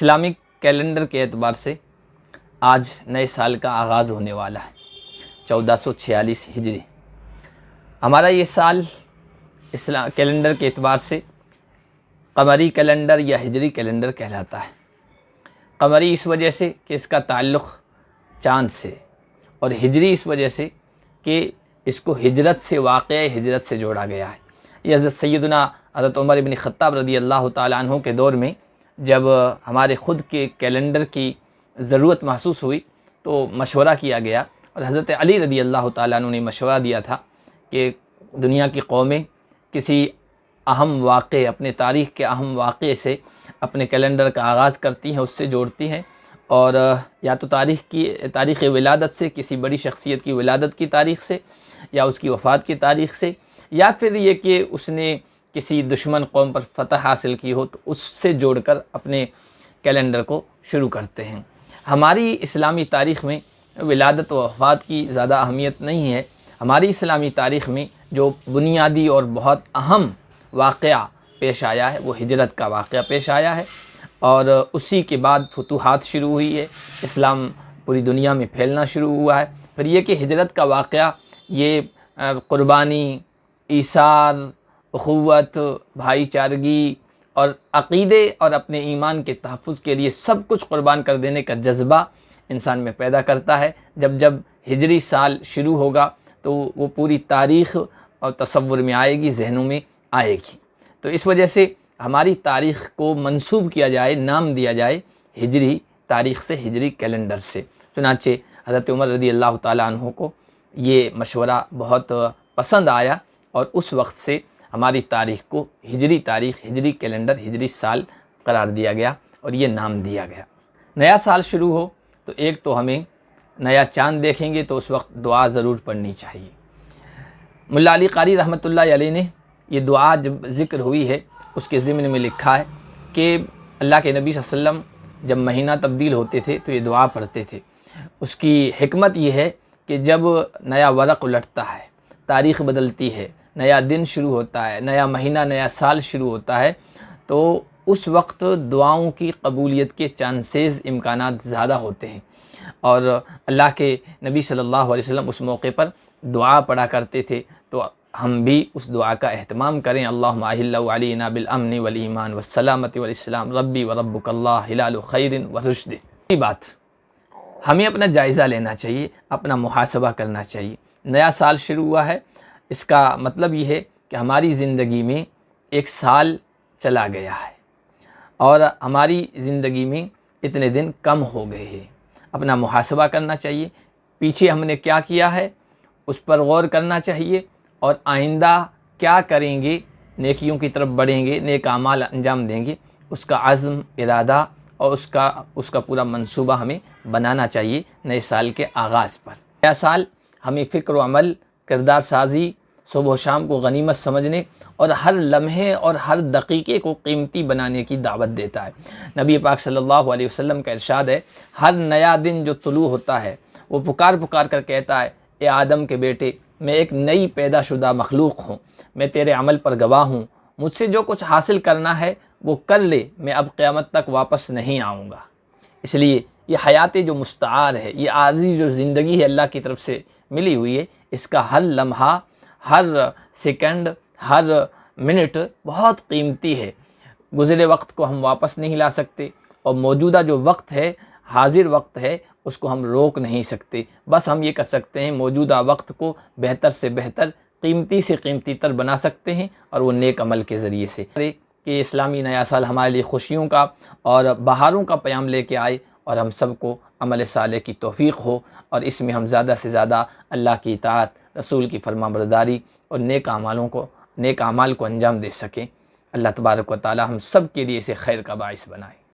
Islamic calendar کے اعتبار سے آج نئے سال کا آغاز ہونے والا ہے 1446 ہجری۔ ہمارا یہ سال کیلنڈر کے اعتبار سے قمری کیلنڈر یا ہجری کیلنڈر کہلاتا ہے۔ قمری اس وجہ سے کہ اس کا تعلق چاند سے، اور ہجری اس وجہ سے کہ اس کو ہجرت سے، واقعہ ہجرت سے جوڑا گیا ہے۔ یہ حضرت سیدنا حضرت عمر بن خطاب رضی اللہ تعالیٰ عنہ کے دور میں جب ہمارے خود کے کیلنڈر کی ضرورت محسوس ہوئی تو مشورہ کیا گیا، اور حضرت علی رضی اللہ تعالیٰ عنہ نے مشورہ دیا تھا کہ دنیا کی قومیں کسی اہم واقعے، اپنے تاریخ کے اہم واقعے سے اپنے کیلنڈر کا آغاز کرتی ہیں، اس سے جوڑتی ہیں، اور یا تو تاریخ ولادت سے، کسی بڑی شخصیت کی ولادت کی تاریخ سے، یا اس کی وفات کی تاریخ سے، یا پھر یہ کہ اس نے کسی دشمن قوم پر فتح حاصل کی ہو تو اس سے جوڑ کر اپنے کیلنڈر کو شروع کرتے ہیں۔ ہماری اسلامی تاریخ میں ولادت و وفات کی زیادہ اہمیت نہیں ہے۔ ہماری اسلامی تاریخ میں جو بنیادی اور بہت اہم واقعہ پیش آیا ہے وہ ہجرت کا واقعہ پیش آیا ہے، اور اسی کے بعد فتوحات شروع ہوئی ہے، اسلام پوری دنیا میں پھیلنا شروع ہوا ہے۔ پھر یہ کہ ہجرت کا واقعہ یہ قربانی، ایثار، اخوت، بھائی چارگی اور عقیدے اور اپنے ایمان کے تحفظ کے لیے سب کچھ قربان کر دینے کا جذبہ انسان میں پیدا کرتا ہے۔ جب ہجری سال شروع ہوگا تو وہ پوری تاریخ اور تصور میں آئے گی، ذہنوں میں آئے گی۔ تو اس وجہ سے ہماری تاریخ کو منسوب کیا جائے، نام دیا جائے ہجری تاریخ سے، ہجری کیلنڈر سے۔ چنانچہ حضرت عمر رضی اللہ تعالیٰ عنہ کو یہ مشورہ بہت پسند آیا، اور اس وقت سے ہماری تاریخ کو ہجری تاریخ، ہجری کیلنڈر، ہجری سال قرار دیا گیا اور یہ نام دیا گیا۔ نیا سال شروع ہو تو ایک تو ہمیں نیا چاند دیکھیں گے تو اس وقت دعا ضرور پڑھنی چاہیے۔ ملا علی قاری رحمۃ اللہ علیہ نے یہ دعا جب ذکر ہوئی ہے اس کے ضمن میں لکھا ہے کہ اللہ کے نبی صلی اللہ علیہ وسلم جب مہینہ تبدیل ہوتے تھے تو یہ دعا پڑھتے تھے۔ اس کی حکمت یہ ہے کہ جب نیا ورق الٹتا ہے، تاریخ بدلتی ہے، نیا دن شروع ہوتا ہے، نیا مہینہ، نیا سال شروع ہوتا ہے، تو اس وقت دعاؤں کی قبولیت کے چانسز، امکانات زیادہ ہوتے ہیں، اور اللہ کے نبی صلی اللہ علیہ وسلم اس موقع پر دعا پڑھا کرتے تھے۔ تو ہم بھی اس دعا کا اہتمام کریں۔ اللہم احل علینا بالامن والایمان والسلامت والاسلام ربی وربک اللہ ہلال خیر ورشد۔ یہ بات ہمیں اپنا جائزہ لینا چاہیے، اپنا محاسبہ کرنا چاہیے۔ نیا سال شروع ہوا ہے، اس کا مطلب یہ ہے کہ ہماری زندگی میں ایک سال چلا گیا ہے، اور ہماری زندگی میں اتنے دن کم ہو گئے ہیں۔ اپنا محاسبہ کرنا چاہیے، پیچھے ہم نے کیا کیا ہے اس پر غور کرنا چاہیے، اور آئندہ کیا کریں گے، نیکیوں کی طرف بڑھیں گے، نیک اعمال انجام دیں گے، اس کا عزم، ارادہ اور اس کا پورا منصوبہ ہمیں بنانا چاہیے نئے سال کے آغاز پر۔ نیا سال ہمیں فکر و عمل، کردار سازی، صبح و شام کو غنیمت سمجھنے اور ہر لمحے اور ہر دقیقے کو قیمتی بنانے کی دعوت دیتا ہے۔ نبی پاک صلی اللہ علیہ وسلم کا ارشاد ہے، ہر نیا دن جو طلوع ہوتا ہے وہ پکار کر کہتا ہے، اے آدم کے بیٹے، میں ایک نئی پیدا شدہ مخلوق ہوں، میں تیرے عمل پر گواہ ہوں، مجھ سے جو کچھ حاصل کرنا ہے وہ کر لے، میں اب قیامت تک واپس نہیں آؤں گا۔ اس لیے یہ حیات جو مستعار ہے، یہ عارضی جو زندگی ہے اللہ کی طرف سے ملی ہوئی ہے، اس کا ہر لمحہ، ہر سیکنڈ، ہر منٹ بہت قیمتی ہے۔ گزرے وقت کو ہم واپس نہیں لا سکتے، اور موجودہ جو وقت ہے، حاضر وقت ہے، اس کو ہم روک نہیں سکتے۔ بس ہم یہ کر سکتے ہیں موجودہ وقت کو بہتر سے بہتر، قیمتی سے قیمتی تر بنا سکتے ہیں، اور وہ نیک عمل کے ذریعے سے کہ اسلامی نیا سال ہمارے لیے خوشیوں کا اور بہاروں کا پیام لے کے آئے، اور ہم سب کو عمل صالح کی توفیق ہو، اور اس میں ہم زیادہ سے زیادہ اللہ کی اطاعت، رسول کی فرما برداری اور نیک اعمال کو انجام دے سکیں۔ اللہ تبارک و تعالی ہم سب کے لیے اسے خیر کا باعث بنائے۔